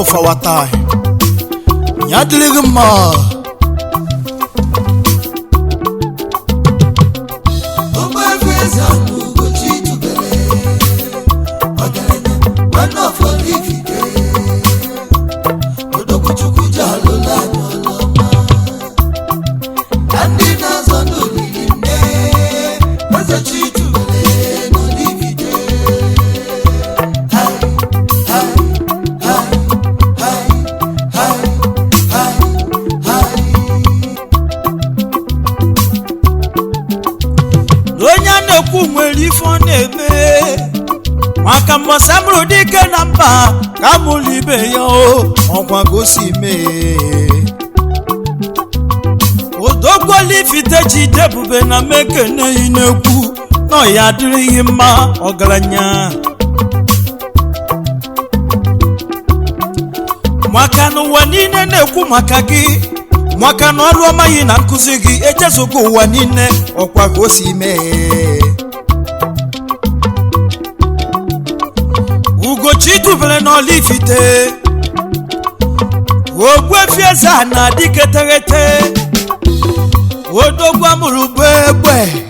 of our time. Nyadligma. Maka mwasamru dike namba kamulibe yo Onkwa gosi me Odogwa lifite chidebube na meke ne ineku No yadiri hima ogalanya Mwaka no wanine neku makagi Mwaka no aluama yina nkuzigi Echezuku wanine Onkwa gosi me Ugochitu vele no lifite Ogwe Eze-Ana diketerete Odogwa muru bebe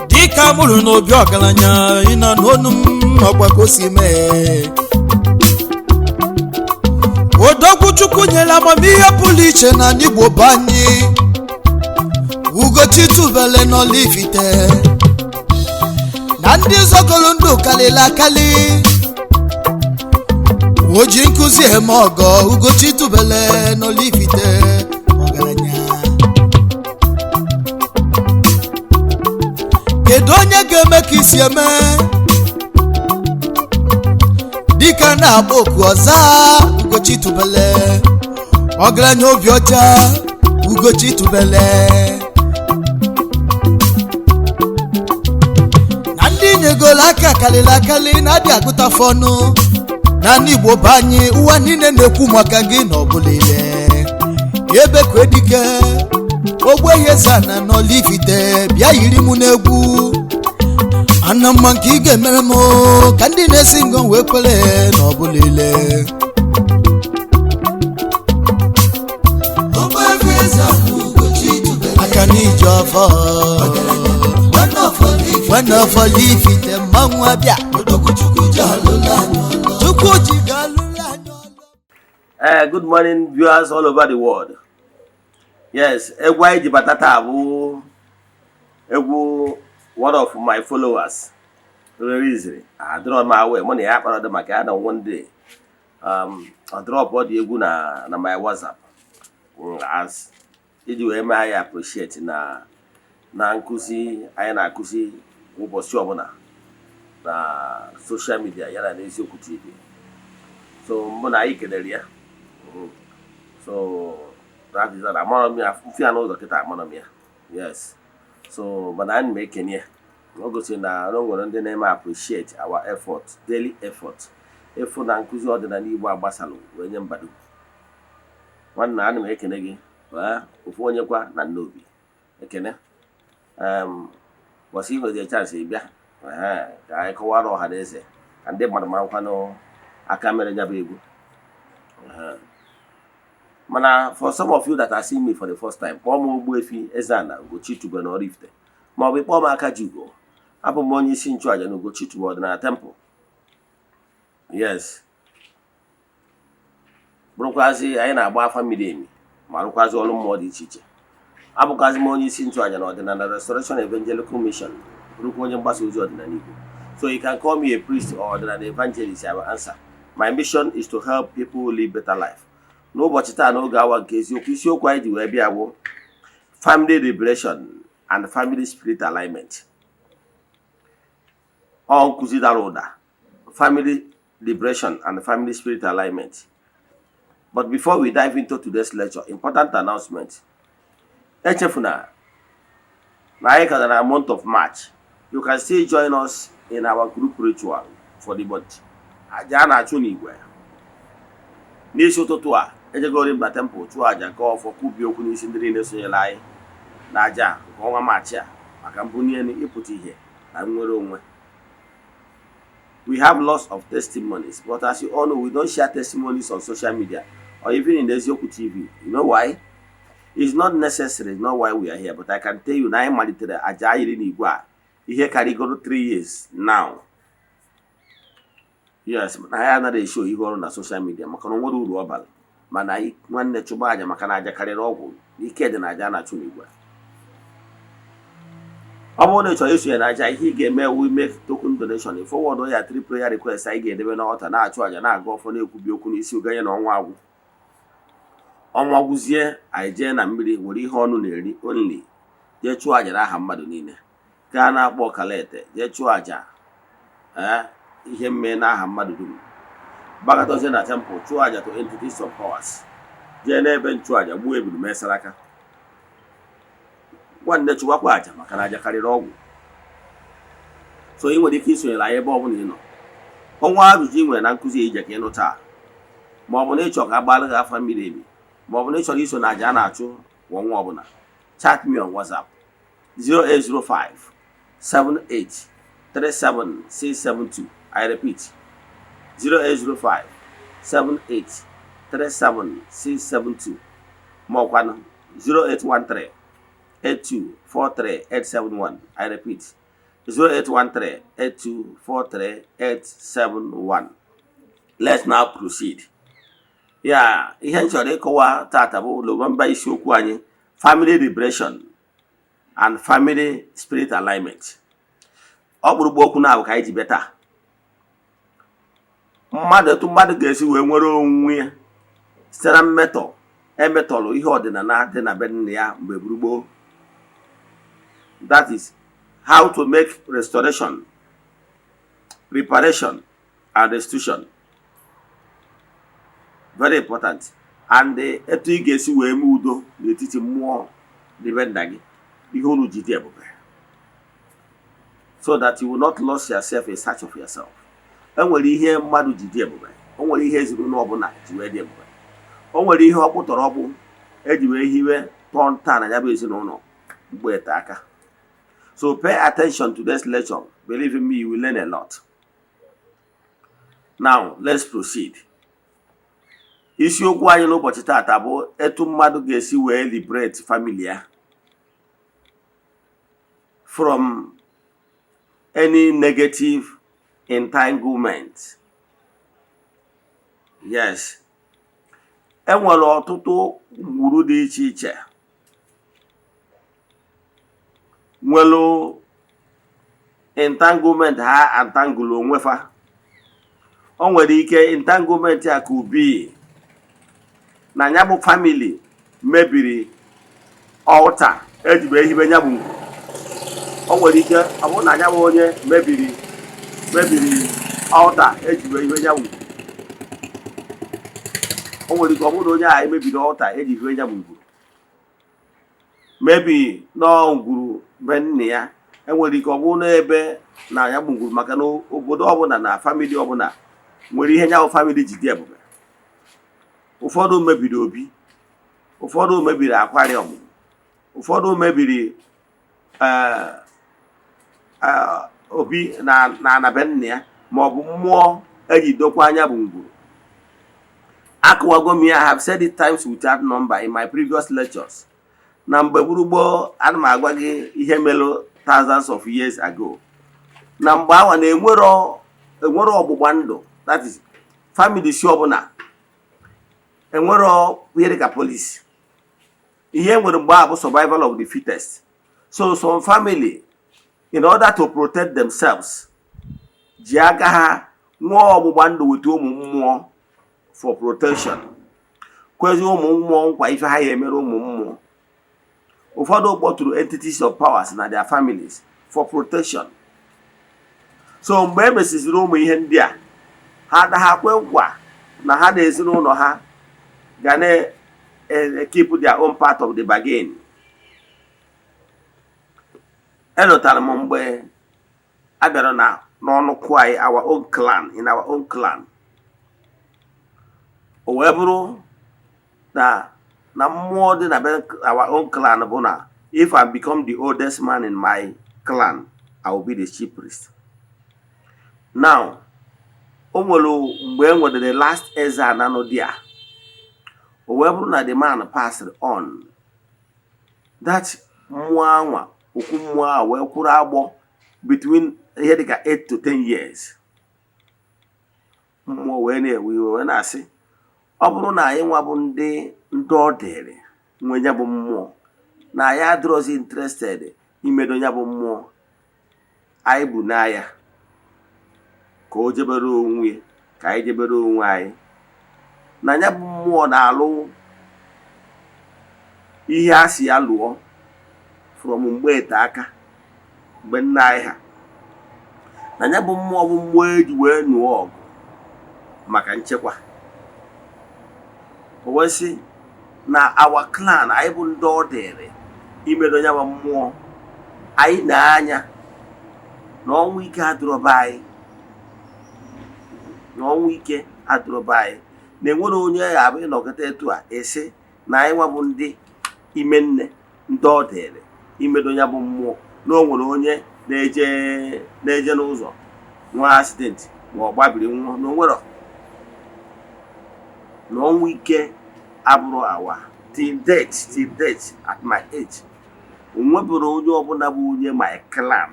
Dika muru no biogalanya Ina nonum Okwakosi me Odogwu chukwu nyela mamihe puliche na nigbo banyi Ugochitu vele no lifite Nandi zogolundu kalila kali Oji nkuzi emogo Ugochitu bele no lifite Ogaranya Kedu onye ga-eme ka isi eme Dika na aboku ọza Ugochitu bele Ogaranya obi ọcha Ugochitu bele Nyegola kalila kali na di aguta fonu na nigbo banyi uwa nine nekwu maka gi no bulile ebe kwedike ogwe Eze-Ana no lifite bia yiri mu negwu anamma nke ige mere mo ka ndi na-esi ngo we kwele no bulile ogwe Eze-Ana Ugochitu bele akani jova Wonderful leaf in the Mangwabia. Good morning, viewers all over the world. Yes, Egwai Jibatata one of my followers. Very easy. I draw my way. Money happen on the Macada one day. I drop all the Eguna na my WhatsApp. As I appreciate na nkuzi anya na akuzi ụbọchị ọbụla na social media yana na eziokwu TV. So mbụ na anyị kelere ya. So that is that. Amara m ya mfi anụ ụzọ kịta amara m ya. Yes. So mana anyị na-ekene ya. O gosi na o nwere ndị na-eme appreciate our effort, daily effort. Efu na nkuzi ọdịnala Igbo agbasalụ wee nye mbado. Nwanna ana m ekene gị. Ofu onye kwa na nnobi. Ekene. Was even the chance bia I kọwara ọha na eze ndị mmadụ marakwanụ aka mere nya bụ egwu mana for some of you that are seeing me for the first time kpọọ m Ogbuefi Eze-Ana Ugochitu na Oraifite ma ọ bụ kpọọ m Akajiugo abụ m onye isi nchụaja na Ugochitu ọdịnala temple. Yes, bụrụkwazi anyị na-agba afa mmiri emi ma rụkwazi ọrụ mmụọ dị iche iche. Abụkazi m onye isi nchụaja na ọdịnala Restoration Evangelical Mission bụrụkwa onye mgbasa ozi ọdịnala Igbo. So you can call me a priest or ọdịnala evangelist. I will answer. My mission is to help people live better life. N'ụbọchị taa n'oge awa nke eziokwu isiokwu anyị ji wee bịa bụ family liberation and family spirit alignment. Ọ nkuzi dara ụda family liberation and family spirit alignment. But before we dive into today's lecture, important announcement. Echefuna, na the month of March, you can still join us in our group ritual for the month. Aja na achụ n'igwe. N'isi ụtụtụ a, ejegoro mba temple chụọ aja ka ọfọ kwubi okwu n'isi ndị niile sonyere anyị na aja nke ọnwa March a maka mbunye ịpụta ihe na nnwere onwe. We have lots of testimonies, but as you all know, we don't share testimonies on social media or even in the Eziokwu TV. You know why? It's not necessary, not why we are here, but I can tell you, na anyị malitere aja ayiri n'igwe a ihe karịgoro 3 years now. Yes, na anyị anaghị show ihe ọrụ na social media maka na nwere uru ọbara, mana anyị nwanne chụba aja maka na aja karịrị ọgwụ, ike dị na aja na-achụ n'igwe. Ọ bụrụ na ị chọrọ isonye na aja, ihe ị ga-eme we make token donation, forward ya 3 prayer requests anyị ga-edebe n'ọta na-achụ aja na-aga ọfọ na-ekwubi okwu n'isi oganye na ọnwa agwụ. Ọnwa gwụzie anyị jee na mmiri were ihe ọnụ na-eri only jee chụọ aja n'aha mmadụ niile, gaa na-akpọ ọkalete jee chụọ aja ihe mme n'aha mmadụ dum, gbagatazie na temple chụọ aja to entities of powers, jee n'ebe nchụaja gbuo ebulu mesara aka. Nwanne chụwakwa aja maka na aja karịrị ọgwụ. So ị nwere ike isonyere anyị ebe ọ bụla ị nọ. Ọnwa ajụjụ ị nwere na nkụzi ije ka ị nụta, ma ọ bụ na ị chọrọ ka agbalị gị afa mmiri emi, ma ọ bụ na ị chọrọ iso na aja a na-achụ kwa ọnwa ọbụla, chat me on WhatsApp 0805 78 37672. I repeat 0805 78 37672, ma ọkwanụ 0813 8243871. I repeat 0813 8243871. Let's now proceed. Yeah, ihe nchọrọ ịkọwa tata bụ November isiokwu anyị, family liberation and family spirit alignment. Ọ kpụrụgbu okwu na-abụ ka anyị ji beta etu mmadụ ga-esi wee nwere onwe ya site na mmetọ emetọlụ ihe ọdịnala dị na be nne ya mgbe gburugburu. That is how to make restoration, reparation and restitution. Very important. And etu ị ga-esi wee mee udo n'etiti mmụọ n'ebe nna gị, ihe unu ji dị ebube, so that you will not lose yourself in search of yourself. Enwere ihe mmadụ ji dị ebube, o nwere ihe ezinụlọ ọbụla ji wee dị ebube, o nwere ihe ọkpụtọrọ ọkpụ eji wee hiwe tọọ nta na ya bụ ezinụlọ mgbe ete aka. So pay attention to this lecture. Believe in me, you will learn a lot. Now, let's proceed. Isiokwu anyị n'ụbọchị tata bụ etu mmadụ ga-esi wee liberate family ya from any negative entanglement. Yes. Enwere ọtụtụ ngwuru dị iche iche nwere entanglement ha antangle onwefa. O nwere ike entanglement ya ka ubi na nya bụ family mebiri altar ejibe ehibe nya bụ ngwu. O nwere ike ọ bụ na nya bụ onye mebiri altar ejibe ehibe nya bụ ngwu. O nwere ike ọ bụ na onye a emebiri altar ejibe nya bụ ngwu, maybe no ngwuru be nne ya. Enwere ike ọ bụ n'ebe na ya bụ ngwuru maka na obodo ọbụla na family ọbụla nwere ihe nya bụ family ji dị ebube. Ụfọdụ mebiri obi, ụfọdụ mebiri aquarium, ụfọdụ mebiri obi na be nne ya, ma ọ bụ mmụọ eji dokwa anya bụ ngwuru. Akụwago m ya, I have said it times without number in my previous lectures. Na mgbe gburugburu ana m agwa gị ihe melo thousands of years ago. Na mgbe awa na enwere ọgbụgba ndụ, that is family si ọbụla enwere ihe dịka police. Ihe nwere mgbe a bụ survival of the fittest. So some family, in order to protect themselves, ji aka ha nwee ọgbụgba ndụ weta ụmụ mmụọ for protection. Kwezi ụmụ mmụọ nkwa ife ha ya emere ụmụ mmụọ. Ụfọdụ kpọtụrụ entities of powers na their families for protection. So mgbe emesiziri ụmụ ihe ndị a, ha adahakwe nkwa na ha na ezinụlọ ha ga na keep their own part of the bargain. Elotara m mgbe a bịara na n'ọnụkụ anyị, our own clan, in our own clan. O wee bụrụ na mmụọ dị na be our own clan bụ na if I become the oldest man in my clan, I will be the chief priest. Now, o nwere mgbe e nwere the last Eze-Ana nọ there. O wee bụrụ na the man passed on, that mmụọ anwa okwu mmụọ a wee kwụrụ agbọ between ihe dịka 8 to 10 years. Mmụọ wee na-ewe iwe wee na-asị ọ bụrụ na anyị nwa bụ ndị ọ dịrị nwe ya bụ mmụọ na anyị adịrọzi interested imedo ya bụ mmụọ, anyị bụ n'anya ka o jebere onwe ka anyị jebere onwe anyị, na ya bụ mmụọ na-alụ ihe a si ya lụọ from mgbe ete aka mgbe nna anyị ha, na ya bụ mmụọ bụ mmụọ eji wee nụọ ọgụ maka nchekwa. O wee sị na our clan anyị bụ ndị ọ dịrị imedo ya bụ mmụọ, anyị na-anya na ọnwụ ike adịrọba anyị, na ọnwụ ike adịrọba anyị, na enwere onye ya abụ ịnọkọta etu a esi na anyị nwa bụ ndị ime nne ndị ọ dịrị imedo ya bụ mmụọ, na o nwere onye na-eje n'ụzọ nwa accident ma ọ gbabiri nwụọ, na onwero na ọnwụ ike abụrụ awa till date at my age. Onwebụrụ onye ọbụla bụ onye my clan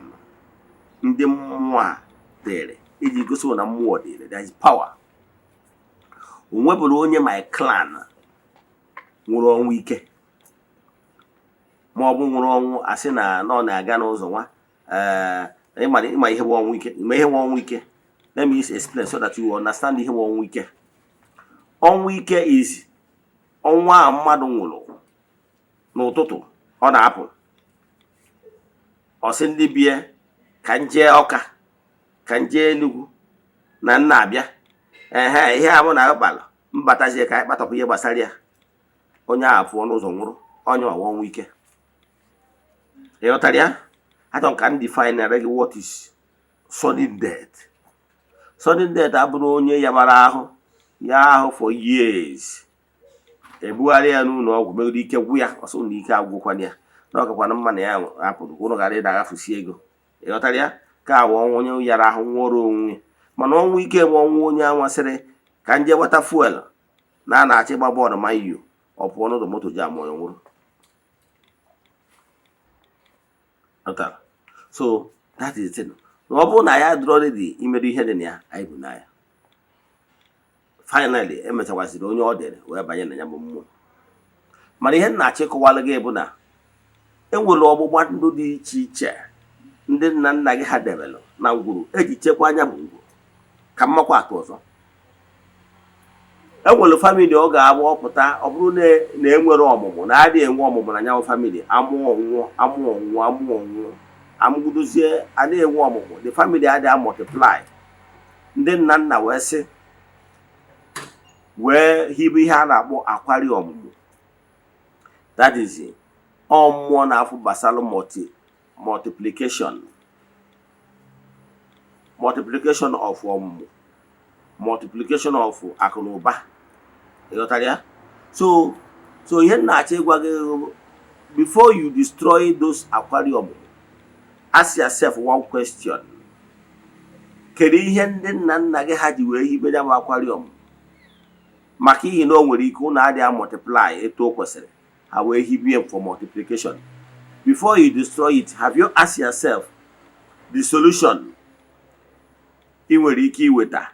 ndị mmụọ a dịrị iji gosi na mmụọ dịrị, there is power. Onwebụrụ onye my clan nwụrụ ọnwụ ike ma ọ bụ nwụrụ ọnwụ asị na ọ na-aga n'ụzọ nwa. Ịma ihe bụ ọnwụ ike, ma ihe bụ ọnwụ ike. Let me explain so that you understand ihe bụ ọnwụ ike. Ọnwụ ike is ọnwa a mmadụ nwụrụ n'ụtụtụ ọ na-apụ ọ sị ndị bie ka nje Ọka ka nje Enugu na nna abịa ihe a mụ na akpala mbatazie ka anyị kpatọpụ ihe gbasara ya, onye a pụọ n'ụzọ nwụrụ, onye ọnwụ ike. Ịghọtara ya? Achọrọ ka m define gị what is sudden death. Sudden death abụrụ onye yabara ahụ ya ahụ for years, ebugharị ya n'ụlọ ọgwụ megide ike gwụ ya, ọsọ na ike agwụkwana ya, na ọgakwana mma na ya hapụrụ ụlọ gara ịdaghafusi ego. Ịghọtara ya? Ka awụ ọnwụ onye yara ahụ nwụrụ onwe. Mana ọnwụ ike bụ ọnwụ onye anwasịrị ka nje wata fuel na a na-achọ ịgba bọọlụ ma iyo ọ pụọ n'ụzọ moto ji ama onye nwụrụ. So that is the thing. Na ọ bụrụ na ya dụrọ ready imerụ ihe dị na ya, anyị bụ na ya. Finally emechakwaziri onye ọ dịrị wee banye na ya bụ mmụọ. Mana ihe na-achọ ịkọwalụ gị bụ na enwere ọgbụgba ndụ dị iche iche ndị nna nna gị ha debelụ na ngwuru eji chekwa anya bụ ngwuru ka mmakwa atụ ọzọ. Enwere famili ọ ga-abụ ọpụta ọ bụrụ na enwere ọmụmụ na adịghị enwe ọmụmụ na nyawo famili, amụọ amụgudozie adịghị enwe ọmụmụ, the family adịghị multiply. Ndị nna nna wee sị wee hibe ihe a na-akpọ akwari ọmụmụ. That is mmụọ na-afụ gbasara multiplication of ọmụmụ, multiplication of akụ na ụba. Ịghọtara ya? So ihe na-achọ ịgwa gị, before you destroy those aquarium, ask yourself one question. Kedu ihe ndị nna nna gị ha ji wee hibe ya bụ aquarium? Maka ihe na o nwere ike ụnụ adịghị multiply etu o kwesịrị, ha wee hibie for multiplication. Before you destroy it, have you asked yourself the solution ị nwere ike iweta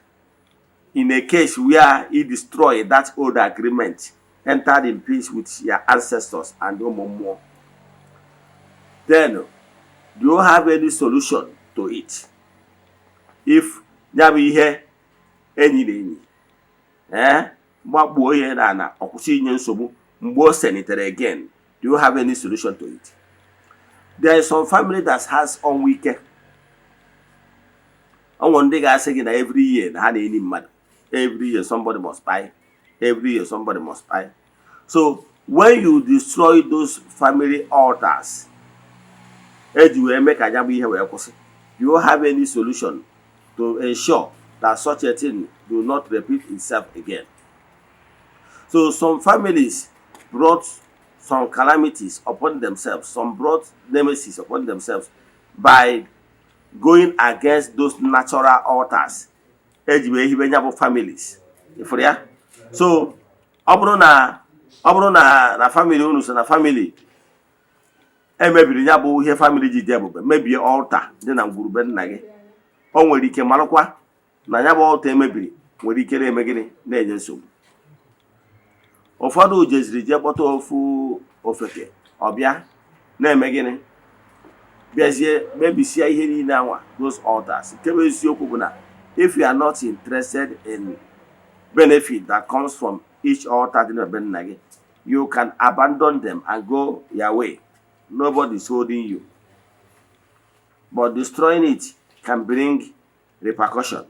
in a case where you destroy that old agreement, entered in peace with your ancestors and ụmụ mmụọ? Then, do you have any solution to it? If ya bụ ihe enyi na enyi gbagbuo ihe na ana ọkwụsị inye nsogbu mgbe o senitere again, do you have any solution to it? There is some family that has ọnwụ ike. Ọnwụ ndị ga-asị gị na every year na ha na-eni mmadụ. Every year somebody must buy. Every year somebody must buy. So when you destroy those family altars, eji wee mee ka ya bụ ihe wee kwụsị, do you have any solution to ensure that such a thing do not repeat itself again? So some families brought some calamities upon themselves, some brought nemesis upon themselves by going against those natural altars eji wee hibe nya bụ families ifuru ya. So ọ bụrụ na family unu so na family emebiri ya bụ ihe family ji dị ebube, mebie altar dị na ngwurube nna gị, o nwere ike marakwa na ya bụ altar emebiri nwere ike na-eme gịnị, na-enye nsogbu. Ụfọdụ jeziri jee kpọta ofu ofeke ọbịa na-eme gịnị, bịazie mebisie ihe niile anwa those altars. Nke bụ eziokwu bụ na if you are not interested in benefit that comes from each altar dị na be nna gị, you can abandon them and go your way. Nobody is holding you. But destroying it can bring repercussion.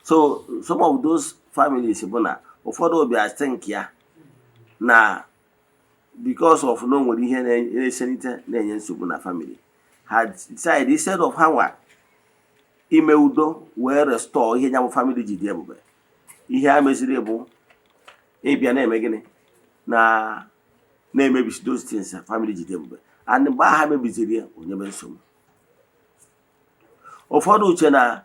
So some of those families bụ na ụfọdụ obi think ya na because of no nwere ihe na-esenite na-enye nsogbu na family, had decided instead of ha ime udo wee restore ihe nyabụ family ji dị ebube, ihe ha meziri bụ ịbịa na-eme gịnị, na-emebisi those things family ji dị ebube, and mgbe ha mebiziri ya onyebe nsogbu. Ụfọdụ uche na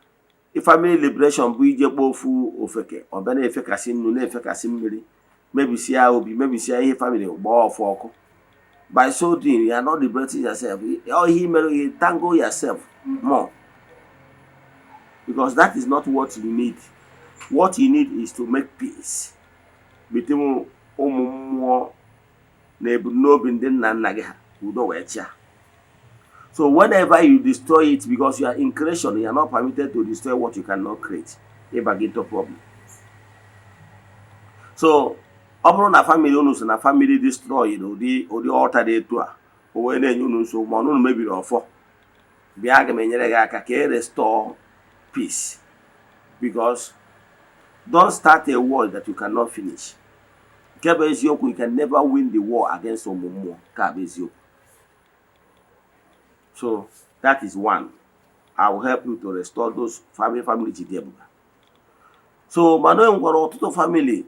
family liberation bụ ije kpọọ ofu ofeke ọbịa na-efekasị nnu, na-efekasị mmiri, mebisia obi, mebisia ihe family, gbaa ọfụ ọkụ. By so doing, you are not liberating yourself. All he mere, you tangle yourself more, because that is not what you need. What you need is to make peace between ụmụ mmụọ na ebumnobi ndị nna nna gị ha, udo wee chia. So whenever you destroy it, because you are in creation, you are not permitted to destroy what you cannot create. If I get a problem. So ọ bụrụ na family unu so na family destroy ụdị altar dị etu a, o wee na-enye unu nsogbu ma unu mebiri ọfọ, bịa aga m enyere gị aka ka restore peace, because don't start a war that you cannot finish. Nke bụ eziokwu, you can never win the war against ụmụ mmụọ, ka bụ eziokwu. So that is one. I will help you to restore those family ji dị ebube. So mana enwere ọtụtụ family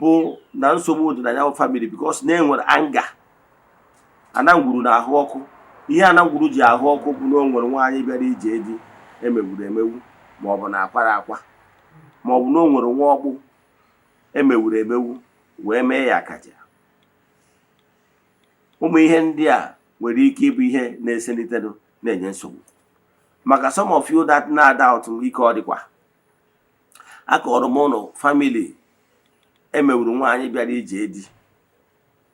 bụ na nsogbu dị na ya family because na enwere anger, anangwuru na ahụ ọkụ. Ihe anangwuru ji ahụ ọkụ bụ na o nwere nwaanyị bịara ije eji emegburu emewu, ma ọ bụ na akwara akwa, ma ọ bụ na o nwere nwa ọkpụ emewuru emewu wee mee ya akaja. Ụmụ ihe ndị a nwere ike ịbụ ihe na-eselitedo na-enye nsogbu. Maka some of you that na-doubt ike ọ dịkwa, akọrọ m ụnụ family emewuru nwaanyị bịara ije eji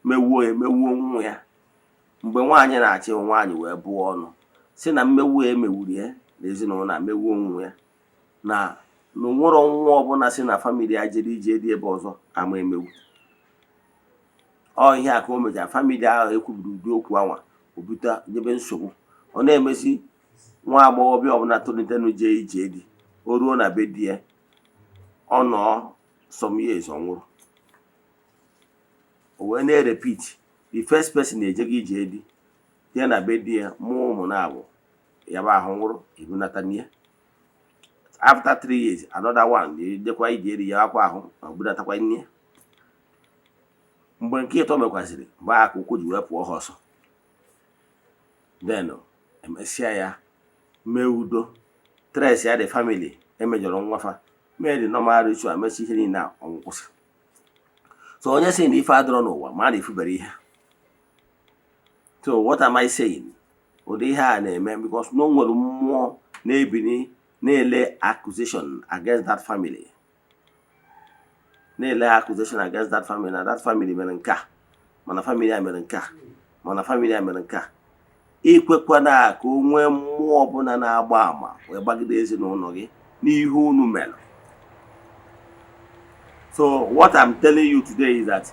mewuo nwa ya, mgbe nwaanyị na-achị nwaanyị wee bụọ ọnụ si na mmewu emewuru ya na ezinụlọ na mewuo nwa ya, na nwere nwa ọbụla si na family ya jere ije dị ebe ọzọ ama emewu. Ọ ihe a ka o mejara family ahụ ekwubiri ụdị okwu anwa obute nyebe nsogbu. Ọ na-emesi nwa agbọghọbịa ọbụla tolitenu jee ije dị, o ruo na be di ya, ọ nọ some years ọ nwụrụ. O wee na-repeat, the first person na-eje gị ije dị ya na be di ya, mụọ ụmụ na-abụ ya bụ ahụ nwụrụ, ebunata n'ihe. After 3 years, another one na-edekwa ije eri ya akwa ahụ, ma budatakwa n'ihe. Mgbe nke ịtọ mekwasịrị, mgbe aka ụkwụ ji wee pụọ ha ọsọ. Then emesịa ya mee udo, trace ya the family emejọrọ nwafa, mee the normal ritual, emesi ihe niile a ọnwụkwụsị. So onye sị na ife adọrọ n'ụwa ma na ifubere ihe. So what am I saying? Ụdị ihe a na-eme because no nwere mmụọ na-ebini na-ele accusation against that family. Na-ele accusation against that family, na that family mere nke a, mana family a mere nke a, mana family a mere nke a. Ikwekwana ka o nwee mmụọ ọbụla na-agba ama wee gbagide ezinụlọ gị n'ihe unu mere. So what I'm telling you today is that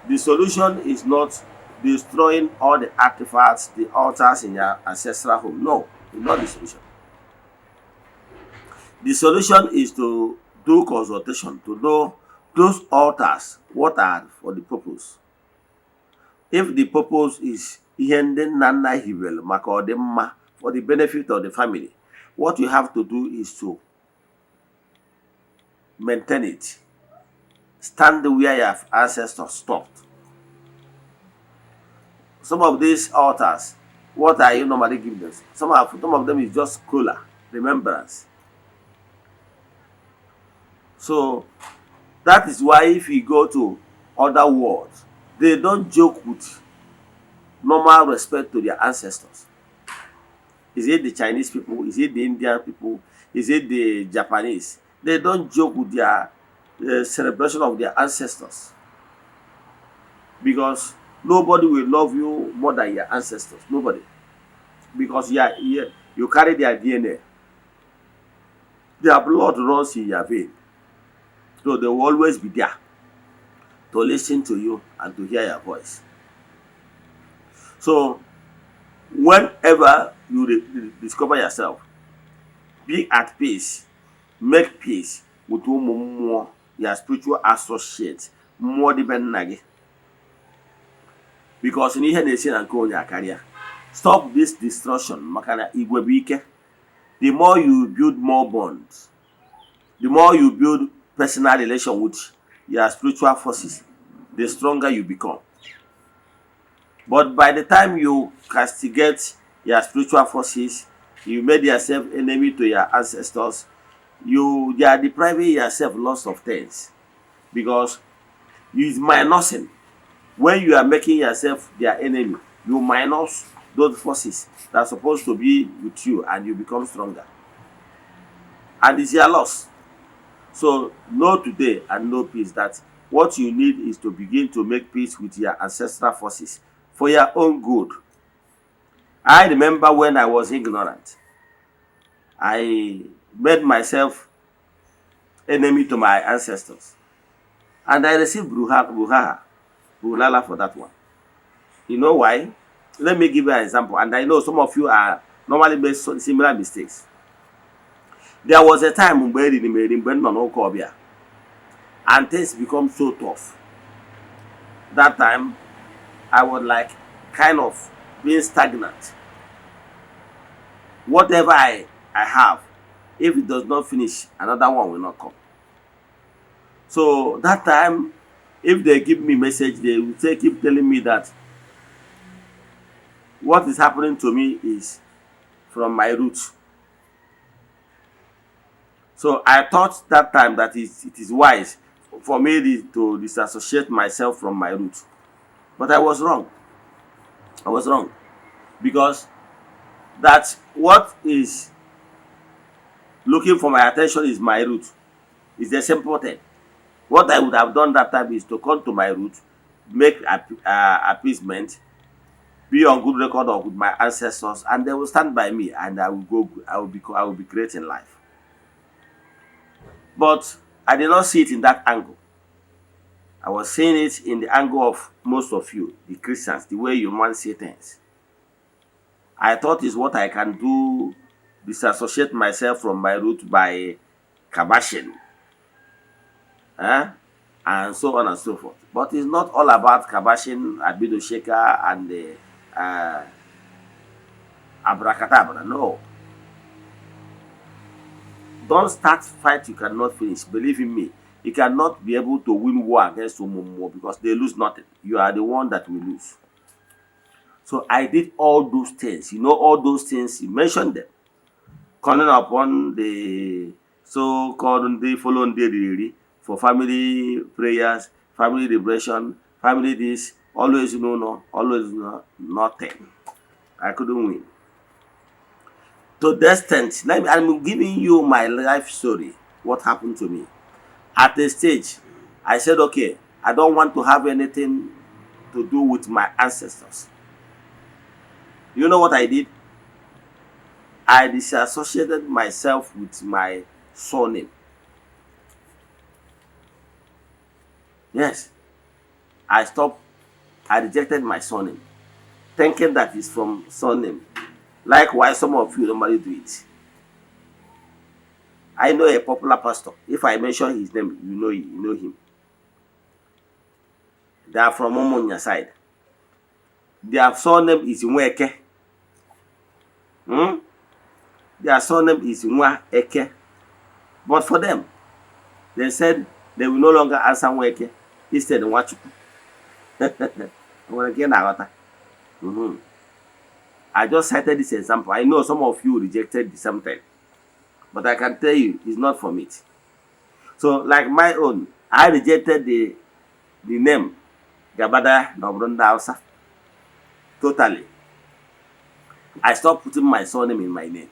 the solution is not destroying all the artifacts, the altars in your ancestral home. No, it's not the solution. The solution is to do consultation, to know those altars, what are for the purpose. If the purpose is for the benefit of the family, what you have to do is to maintain it. Stand where your ancestors stopped. Some of these altars, what are you normally giving them? Some of them is just cooler, remembrance. So that is why if you go to other worlds, they don't joke with normal respect to their ancestors. Is it the Chinese people? Is it the Indian people? Is it the Japanese? They don't joke with their celebration of their ancestors, because nobody will love you more than your ancestors. Nobody, because you carry their DNA. Their blood runs in your vein, so they will always be there to listen to you and to hear your voice. So whenever you discover yourself, be at peace, make peace with more your spiritual associates, more dependent, because in ihe na-esi na nke onye akarịa. Stop this destruction maka na igwe bụ ike. The more you build more bonds, the more you build personal relation with your spiritual forces, the stronger you become. But by the time you castigate your spiritual forces, you made yourself enemy to your ancestors, you are depriving yourself lots of things, because you is minusing. When you are making yourself their enemy, you minus those forces that are supposed to be with you, and you become stronger. And it's your loss. So know today and know peace that what you need is to begin to make peace with your ancestral forces for your own good. I remember when I was ignorant, I made myself enemy to my ancestors, and I received bulala for that one. You know why? Let me give you an example, and I know some of you are normally make similar mistakes. There was a time when and things become so tough. That time, I was like kind of being stagnant. Whatever I have, if it does not finish, another one will not come. So that time, if they give me message, they will keep telling me that what is happening to me is from my roots. So I thought that time that it is wise for me to disassociate myself from my roots. But I was wrong. I was wrong. Because that what is looking for my attention is my root. It's a simple thing. What I would have done that time is to come to my root, make appeasement, be on good record with my ancestors, and they will stand by me, and I will be great in life. But I did not see it in that angle. I was seeing it in the angle of most of you, the Christians, the way you want to see things. I thought is what I can do, disassociate myself from my root by kabashing, and so on and so forth. But it's not all about kabashing, abido shaker, and abracadabra. No. Don't start fight you cannot finish. Believe in me, you cannot be able to win war against Umumu because they lose nothing. You are the one that will lose. So I did all those things. You know all those things, you mentioned them. Calling upon the so-called following day for family prayers, family liberation, family this, always always nothing. I couldn't win. To the extent, I'm giving you my life story, what happened to me. At a stage, I said, okay, I don't want to have anything to do with my ancestors. You know what I did? I disassociated myself with my surname. Yes, I rejected my surname, thinking that it's from surname. Likewise, some of you normally do it. I know a popular pastor. If I mention his name, you know him. They are from Omonia side. Their surname is Nweke. Their surname is Nweke. But for them, they said they will no longer answer Nweke. Instead, Nwachuku. I just cited this example. I know some of you rejected the same thing. But I can tell you, it's not from it. So, like my own, I rejected the name Gabada Nobrunda Hausa totally. I stopped putting my surname in my name.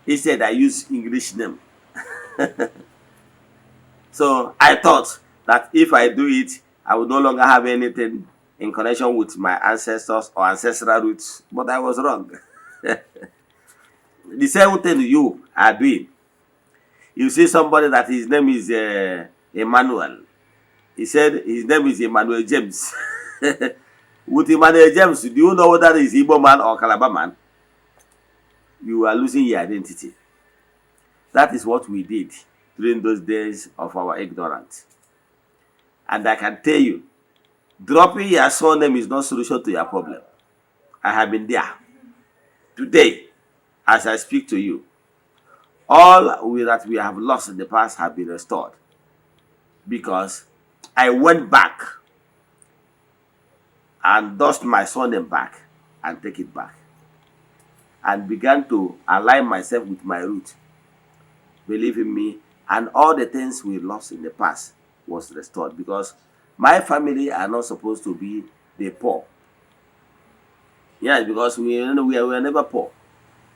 Instead, I use English name. So I thought that if I do it, I would no longer have anything in connection with my ancestors or ancestral roots. But I was wrong. The same thing you are doing. You see somebody that his name is Emmanuel. He said his name is Emmanuel James. With Emmanuel James, do you know whether is Igbo man or Calabar man? You are losing your identity. That is what we did during those days of our ignorance. And I can tell you, dropping your surname is not solution to your problem. I have been there. Today, as I speak to you, all that we have lost in the past have been restored. Because I went back and dust my surname back and take it back. And began to align myself with my root. Believe in me, and all the things we lost in the past was restored, because my family are not supposed to be the poor. Yes, because we were never poor.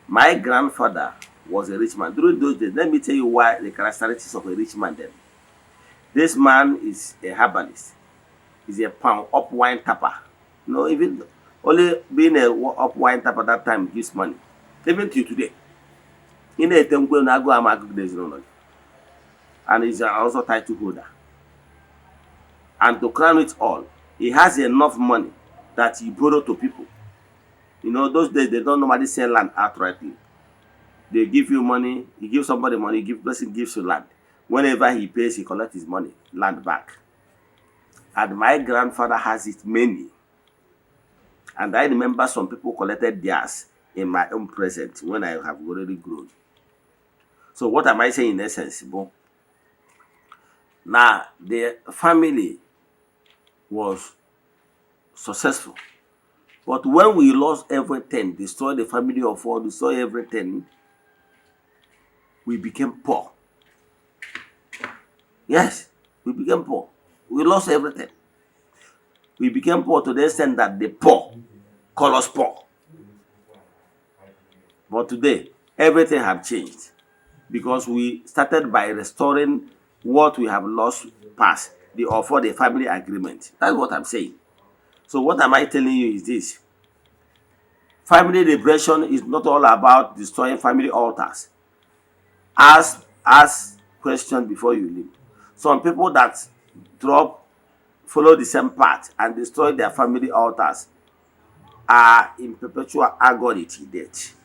My grandfather was a rich man. During those days, let me tell you why the characteristics of a rich man then. This man is a herbalist. He's a pound up wine tapper. No, even only being a up wine tapper that time gives money. Even till today. And he's also title holder. And to crown it all, he has enough money that he borrowed to people. You know, those days they don't normally sell land outrightly. They give you money, he gives somebody money, person gives you land. Whenever he pays, he collects his money, land back. And my grandfather has it many. And I remember some people collected theirs in my own present when I have already grown. So what am I saying in essence? Now, the family was successful. But when we lost everything, destroyed the family of all, destroyed everything, we became poor. Yes, we became poor. We lost everything. We became poor to the extent that the poor call us poor. But today, everything has changed, because we started by restoring what we have lost past, for the family agreement. That's what I'm saying. So what am I telling you is this. Family liberation is not all about destroying family altars. Ask questions before you leave. Some people that follow the same path and destroy their family altars are in perpetual agony till death.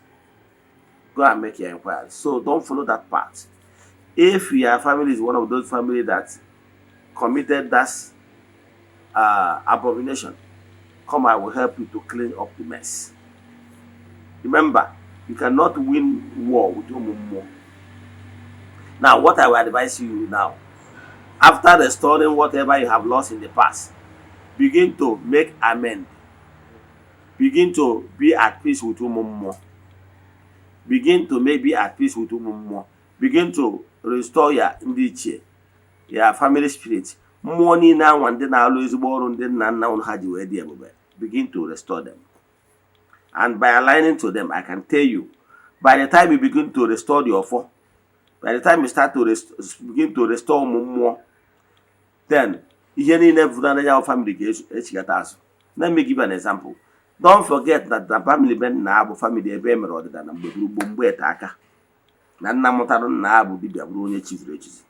Go and make your inquiry. So don't follow that path. If your family is one of those families that committed that abomination, come, I will help you to clean up the mess. Remember, you cannot win war with your mummo. Now, what I will advise you now, after restoring whatever you have lost in the past, begin to make amends. Begin to be at peace with your mummo. Begin to be at peace with your mummo. Begin to restore your indiche, your family spirit. Money now and then always born then now had you idea. Begin to restore them. And by aligning to them, I can tell you, by the time you begin to restore your four, by the time you start to begin to restore more, then your family gets. Let me give an example. Don't forget that the family ben na abu family ebe mere odida na mgbe etaka. Na nna mụtara nna abụ dibịa bụrụ onye chizuru echizi.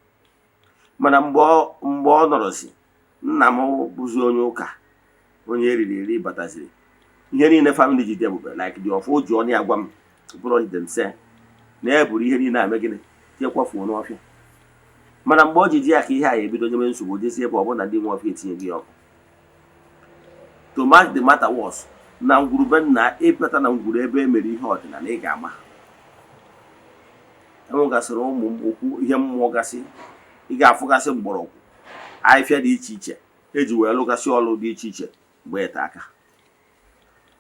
Mana mgbe ọ nọrọsi, nna m bụzi onye ụka, onye eriri eri bataziri. Ihe niile family ji debube, like the of oji ọnụ agwa m bụrụ demse na eburu ihe niile ame gịnị tiekwafuo n'ọfịa. Mana mgbe o ji ya ka ihe a ebido nyeme nsogbu jesi ebe ọ bụ na ndị nwe ọfịa etinye gị ọkụ. To make the matter worse, na ngwurube na ịpịata na ngwuru ebe emere ihe ọdịnala ị ga-ama. Enwegasịrị ụmụ okwu ihe mmụọ gasị, ị ga-afụgasị mgbọrọgwụ ahịfịa dị iche iche eji wee lụgasị ọlụ dị iche iche mgbe ete aka.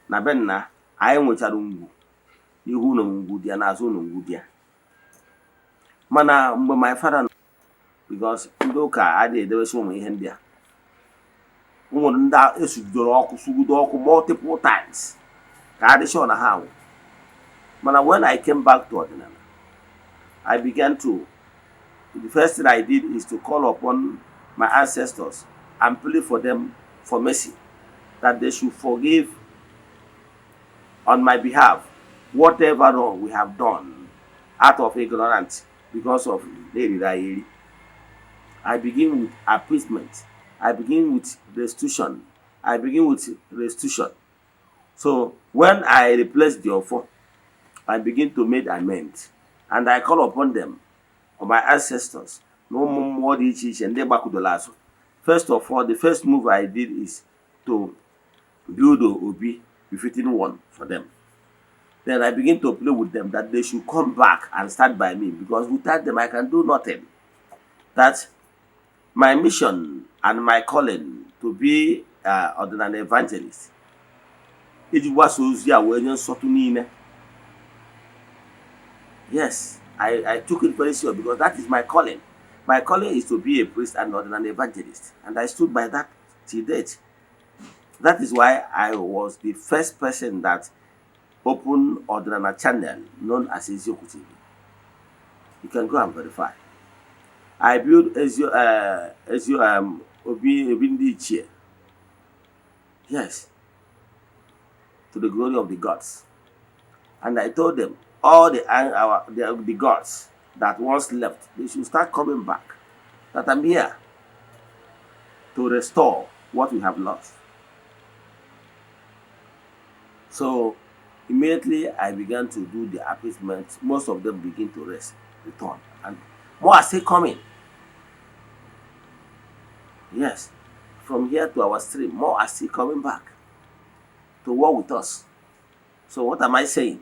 Na be nna anyị nwechara ngwu n'ihu na ngwu dị ya n'azụ na ngwu dị ya. Mana mgbe my father, because ndị ụka adịghị edebesi ụmụ ihe ndị a. Ụmụ ndị a esugidoro ọkụ sugudo ọkụ multiple times ka adịsọ na ha anwụ. Mana when I came back to Ọdịnala, I began to, the first thing I did is to call upon my ancestors and plead for them for mercy, that they should forgive on my behalf whatever wrong we have done out of ignorance because of Lady. I begin with appeasement. I begin with restitution. So when I replace the offer, I begin to make amends, and I call upon them, or my ancestors, no more and they back to the last. First of all, the first move I did is to build a obi befitting one for them. Then I begin to play with them that they should come back and start by me, because without them I can do nothing. That my mission and my calling to be an evangelist. Yes, I took it very serious because that is my calling. My calling is to be a priest and not an evangelist. And I stood by that till date. That is why I was the first person that opened Ọdịnala channel known as Eze-Ana TV. You can go and verify. I built Eze-Ana. Yes, to the glory of the gods. And I told them, all the gods that once left, they should start coming back. That I'm here to restore what we have lost. So immediately I began to do the appeasement. Most of them begin to return. And more are still coming. Yes, from here to our stream, more are still coming back to work with us. So what am I saying?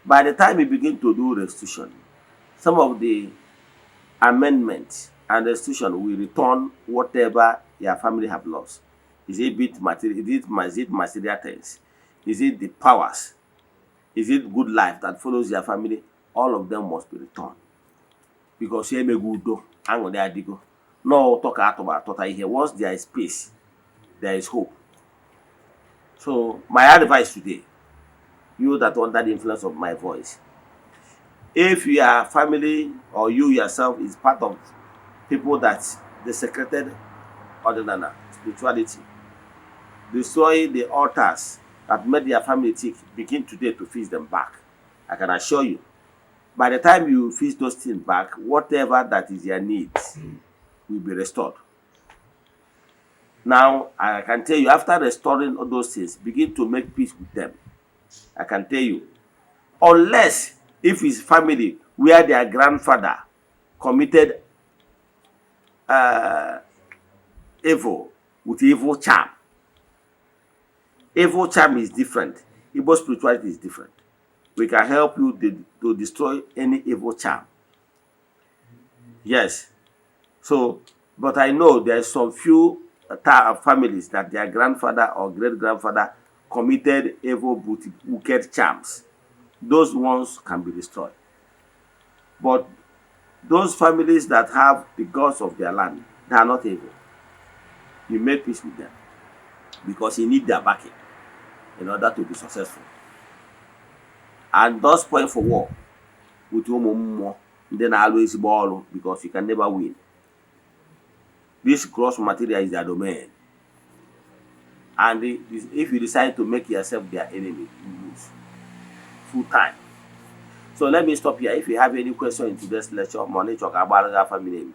By the time we begin to do restitution, some of the amendments and restitution will return whatever your family have lost. Is it material? Is it material things? Is it the powers? Is it good life that follows your family? All of them must be returned. Because here may go no talk about here. Once there is peace, there is hope. So my advice today, you that are under the influence of my voice, if your family or you yourself is part of people that desecrated Ọdịnala spirituality, destroy the altars that made their family tick, begin today to fix them back. I can assure you, by the time you fix those things back, whatever that is your needs will be restored. Now, I can tell you, after restoring all those things, begin to make peace with them. I can tell you, unless if his family where their grandfather committed evil with evil charm. Evil charm is different. Evil spirituality is different. We can help you to destroy any evil charm. Yes. So, but I know there's some few families that their grandfather or great-grandfather committed evil wicked charms. Those ones can be destroyed. But those families that have the gods of their land, they are not evil. You make peace with them because you need their backing in order to be successful. And those point for war with whom then always ball because you can never win. This gross material is their domain. And if you decide to make yourself their enemy, you lose full time. So let me stop here. If you have any question in today's lecture, money talk about our family.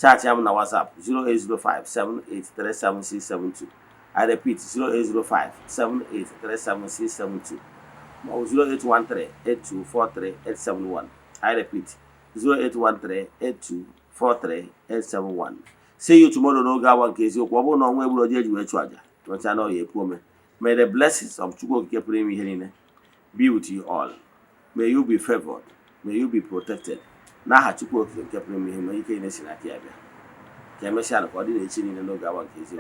Chat on WhatsApp 0805 7837672. I repeat 0805 7837672. Or 0813 8243 871. I repeat 0813 8243 871. See you tomorrow. No one case you may the blessings of Chukwu be with you all. May you be favored. May you be protected. Now Chukwu kept me in the case in Akia. Can I share according to the no one case?